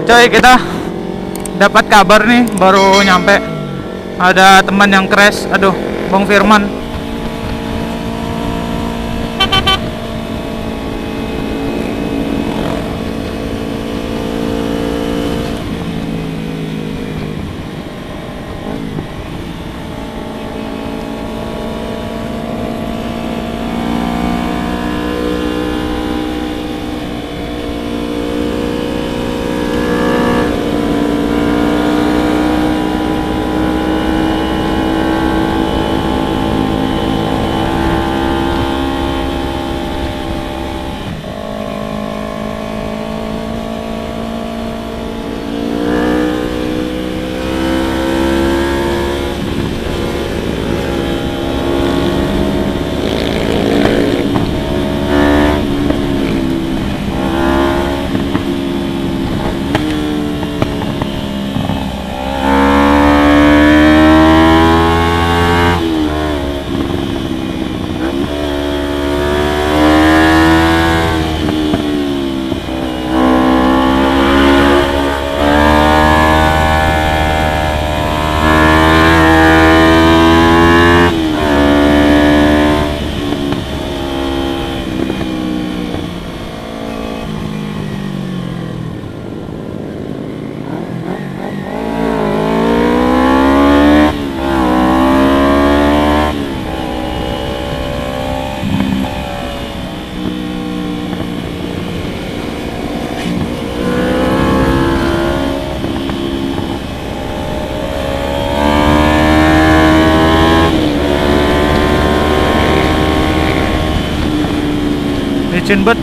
Coy, kita dapat kabar nih, baru nyampe. Ada teman yang crash. Aduh, Bang Firman. Licin bet.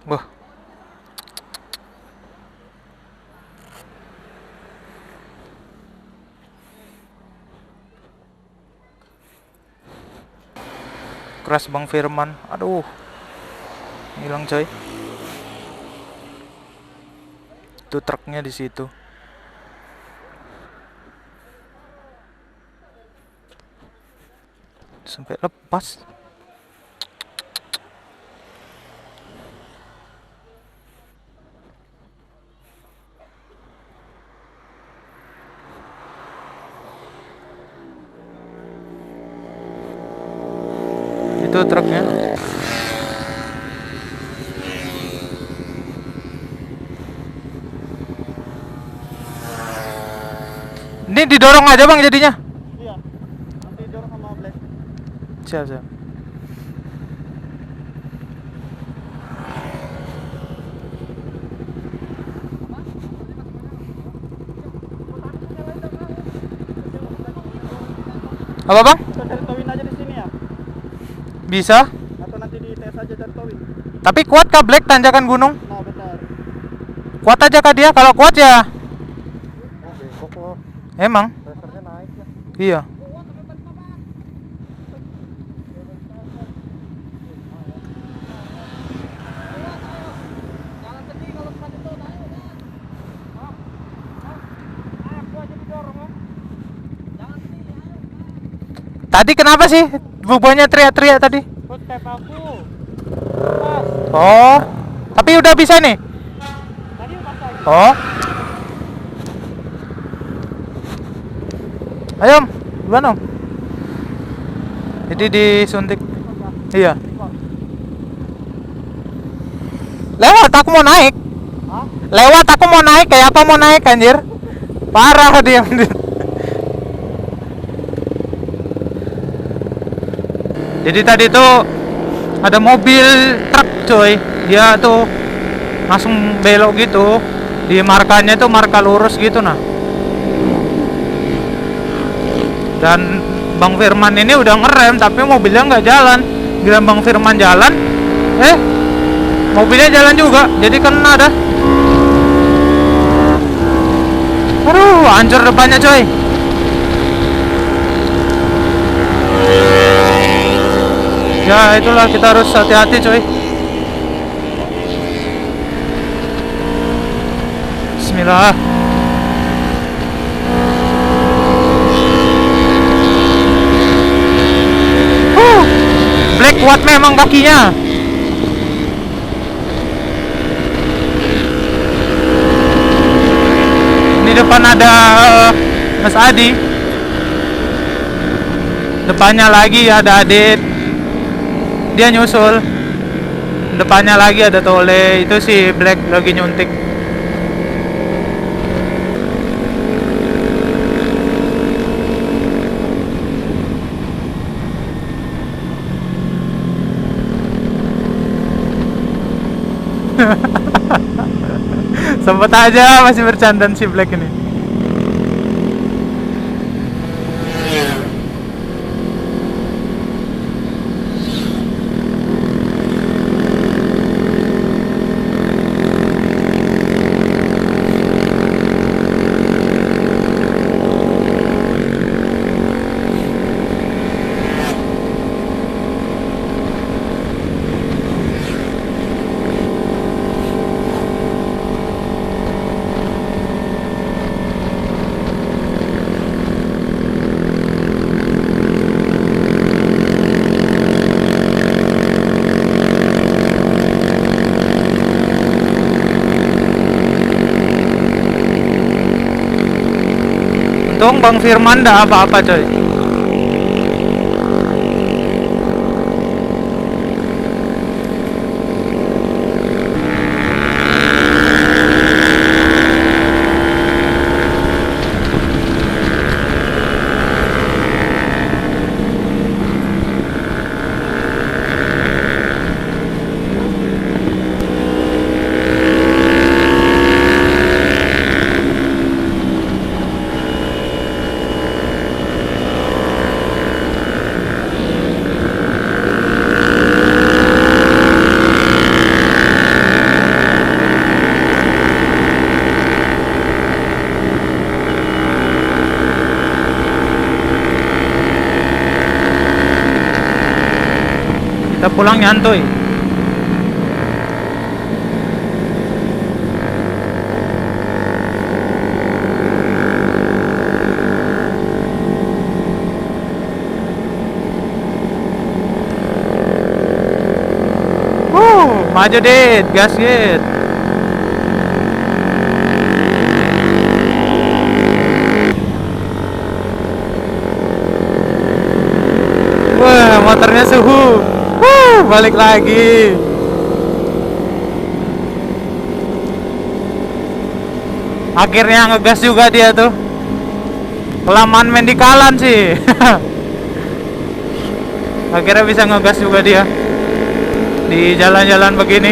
Wah. Crash Bang Firman. Aduh. Hilang coy. Itu truknya di situ. Sampai lepas. Itu truknya. Ini didorong aja bang jadinya. Iya. Nanti dorong sama blade. Siap siap. Apa bang? Atau cari towin aja di sini ya? Bisa. Atau nanti di tes aja cari towin? Tapi kuat kah Black tanjakan gunung? Nah benar. Kuat aja kah dia? Kalau kuat ya. Oh bengkok kok. Emang? Pressernya naik ya. Iya. Tadi kenapa sih bubanya teriak-teriak tadi? Footstep aku. Pas. Oh, tapi udah bisa nih. Tadi pas lagi. Oh, ayo Om, gimana Om? Jadi disuntik. Iya. Lewat aku mau naik. Hah? Lewat aku mau naik, kayak apa mau naik anjir? Parah dia. Jadi tadi tuh ada mobil truk coy, dia tuh langsung belok gitu, di markanya tuh marka lurus gitu nah. Dan Bang Firman ini udah ngerem tapi mobilnya nggak jalan. Gila Bang Firman jalan, mobilnya jalan juga, jadi kena dah. Aduh, hancur depannya coy. Ya itulah, kita harus hati-hati coy. Bismillah. Black kuat memang kakinya. Ini depan ada Mas Adi. Depannya lagi ada Adit. Dia nyusul. Depannya lagi ada Tole. Itu si Black lagi nyuntik. Sempet aja masih bercandaan si Black ini. Untung Bang Firman nggak apa-apa coy. Kita pulang nyantuy. Maju dit, gas dit. Wah, motornya suhu. Balik lagi. Akhirnya ngegas juga dia tuh. Kelamaan main di kalan sih. Akhirnya bisa ngegas juga dia di jalan-jalan begini.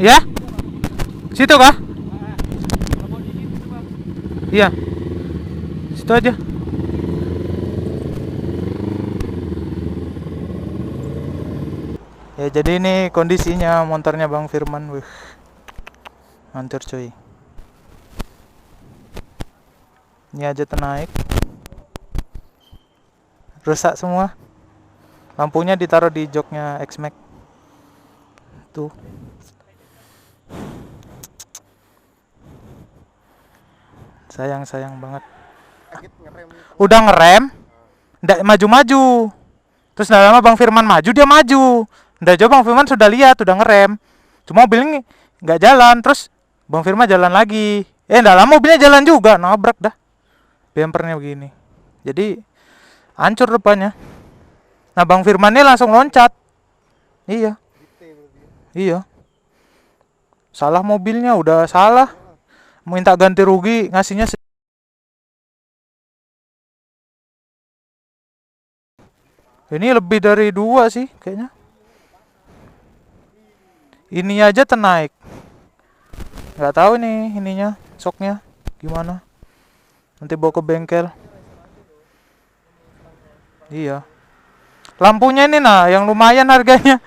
Ya? Situ kah? Iya. Situ aja. Ya jadi ini kondisinya motornya Bang Firman. Wih. Hancur cuy. Ini aja ternaik. Rusak semua. Lampunya ditaruh di joknya X-Max. Tuh. Sayang banget. Udah ngerem, nggak maju-maju. Terus nggak lama Bang Firman maju, dia maju. Nggak jauh Bang Firman sudah lihat, udah ngerem. Cuma mobil ini nggak jalan. Terus Bang Firman jalan lagi. Nggak lama mobilnya jalan juga, nabrak dah. Bempernya begini. Jadi hancur depannya. Nah Bang Firman ini langsung loncat. Iya. Iya. Salah mobilnya, udah salah. Minta ganti rugi, ngasihnya ini lebih dari 2 sih kayaknya. Ini aja ternaik. Nggak tahu nih ininya, shocknya gimana. Nanti bawa ke bengkel. Iya. Lampunya ini nah yang lumayan harganya.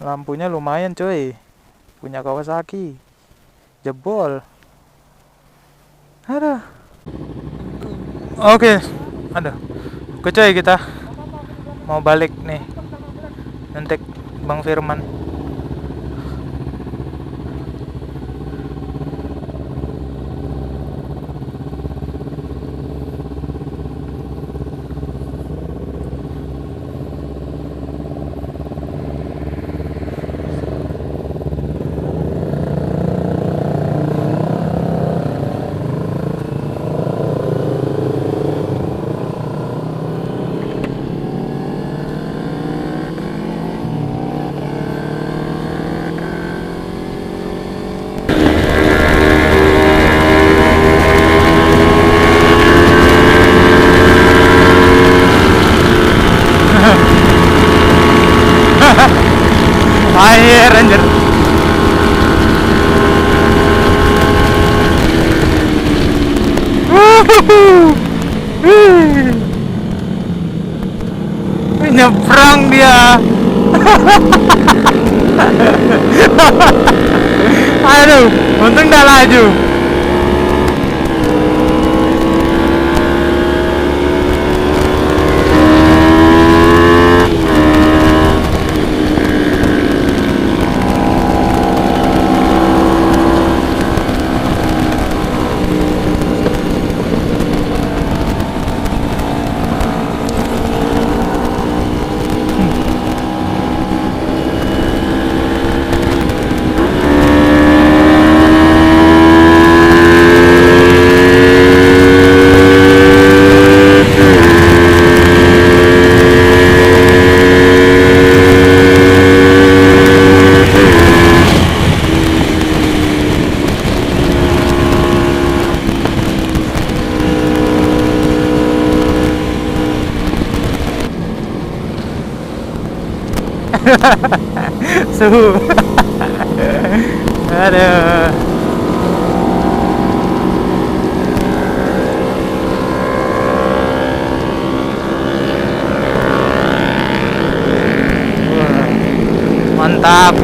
Lampunya lumayan coy. Punya Kawasaki. Jebol. Aduh. Oke. Aduh. Oke coy, kita mau balik nih. Nanti Bang Firman. Air anjir. Nyebrang dia. Aduh, untung dah laju. Suhu. Aduh. Mantap.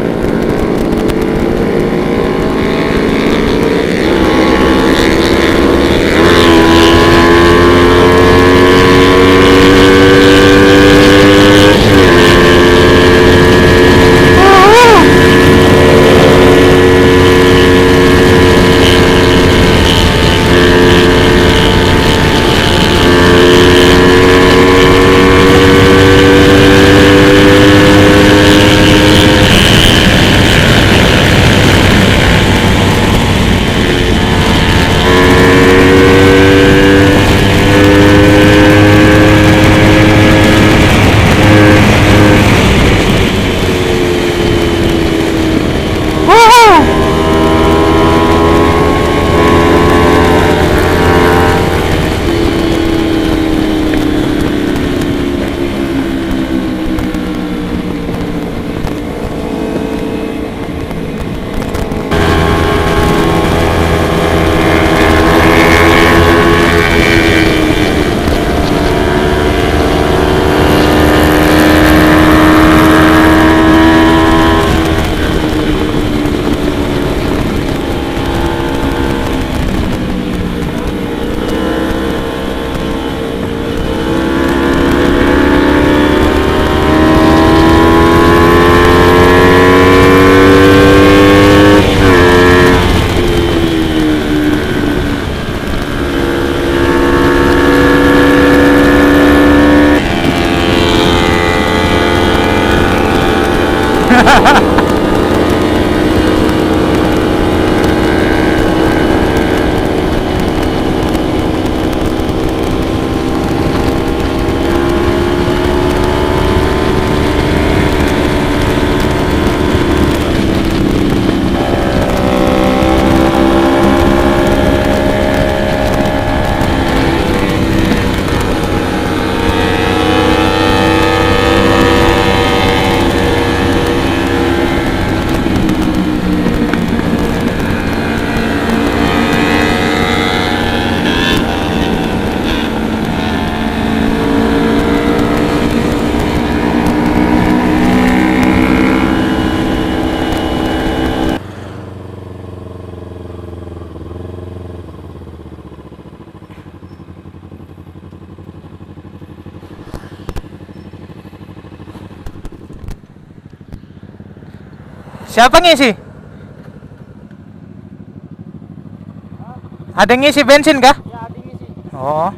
Siapa ngisi? Ada yang ngisi bensin kah? Ya, ada ngisi. Oh.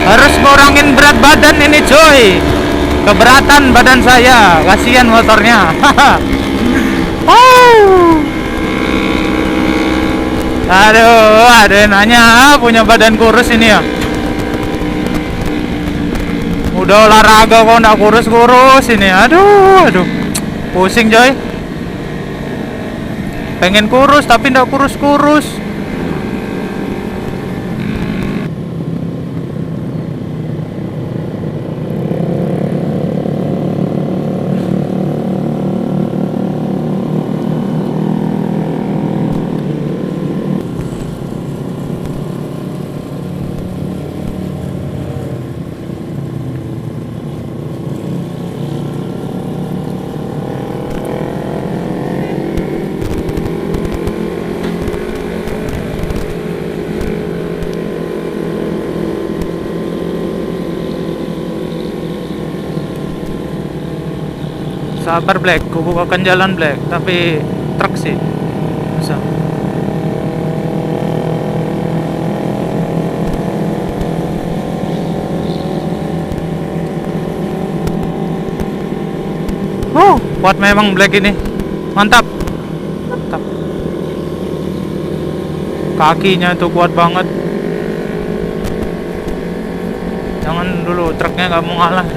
Harus ngurangin berat badan ini coy. Keberatan badan saya, kasihan motornya. Aduh, ada yang nanya punya badan kurus ini ya. Udah olahraga kok nggak kurus-kurus ini. Aduh. Pusing coy. Pengen kurus tapi nggak kurus-kurus. Sabar Black, ku bukakan jalan Black, tapi truk sih bisa. Kuat memang Black ini, mantap. Kakinya tuh kuat banget. Jangan dulu, truknya nggak mau ngalah.